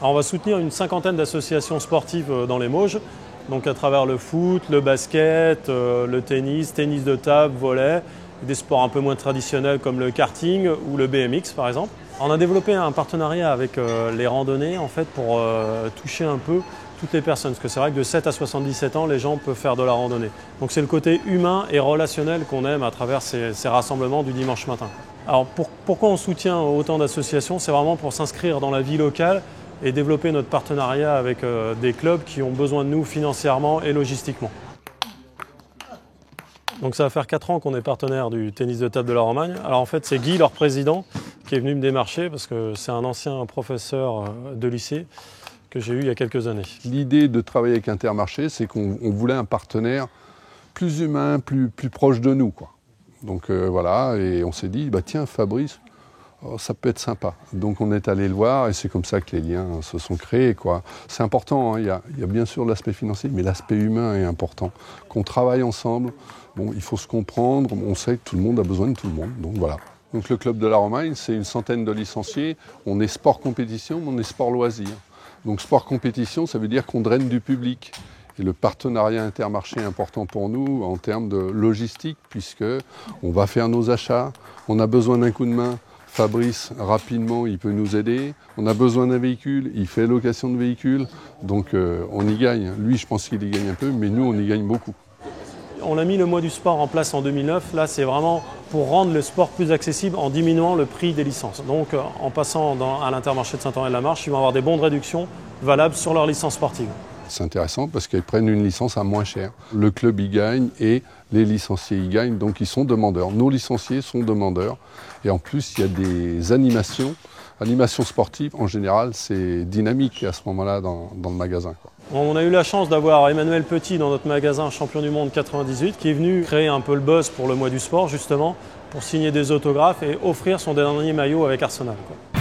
Alors, on va soutenir une cinquantaine d'associations sportives dans les Mauges, donc à travers le foot, le basket, le tennis, tennis de table, volley, des sports un peu moins traditionnels comme le karting ou le BMX par exemple. On a développé un partenariat avec les randonnées en fait, pour toucher un peu toutes les personnes, parce que c'est vrai que de 7 à 77 ans, les gens peuvent faire de la randonnée. Donc c'est le côté humain et relationnel qu'on aime à travers ces rassemblements du dimanche matin. Alors pourquoi on soutient autant d'associations? C'est vraiment pour s'inscrire dans la vie locale et développer notre partenariat avec des clubs qui ont besoin de nous financièrement et logistiquement. Donc ça va faire 4 ans qu'on est partenaire du tennis de table de la Romagne. Alors en fait c'est Guy, leur président, qui est venu me démarcher parce que c'est un ancien professeur de lycée que j'ai eu il y a quelques années. L'idée de travailler avec Intermarché, c'est qu'on voulait un partenaire plus humain, plus proche de nous, quoi. Donc voilà, et on s'est dit, bah tiens Fabrice, ça peut être sympa. Donc on est allé le voir et c'est comme ça que les liens se sont créés, quoi. C'est important, hein. Il y a bien sûr l'aspect financier, mais l'aspect humain est important. Qu'on travaille ensemble, bon, il faut se comprendre, on sait que tout le monde a besoin de tout le monde, donc voilà. Donc le club de la Romagne, c'est une centaine de licenciés. On est sport compétition, mais on est sport loisir. Donc sport compétition, ça veut dire qu'on draine du public. Et le partenariat Intermarché est important pour nous en termes de logistique, puisqu'on va faire nos achats, on a besoin d'un coup de main. Fabrice, rapidement, il peut nous aider. On a besoin d'un véhicule, il fait location de véhicule. Donc on y gagne. Lui, je pense qu'il y gagne un peu, mais nous, on y gagne beaucoup. On a mis le mois du sport en place en 2009. Là, c'est vraiment pour rendre le sport plus accessible en diminuant le prix des licences. Donc, en passant à l'Intermarché de Saint-Henri-de-la-Marche, ils vont avoir des bons de réduction valables sur leur licence sportive. C'est intéressant parce qu'ils prennent une licence à moins cher. Le club y gagne et les licenciés y gagnent, donc ils sont demandeurs. Nos licenciés sont demandeurs. Et en plus, il y a des animations. Animations sportives, en général, c'est dynamique à ce moment-là dans le magasin, quoi. On a eu la chance d'avoir Emmanuel Petit dans notre magasin champion du monde 98 qui est venu créer un peu le buzz pour le mois du sport justement pour signer des autographes et offrir son dernier maillot avec Arsenal, quoi.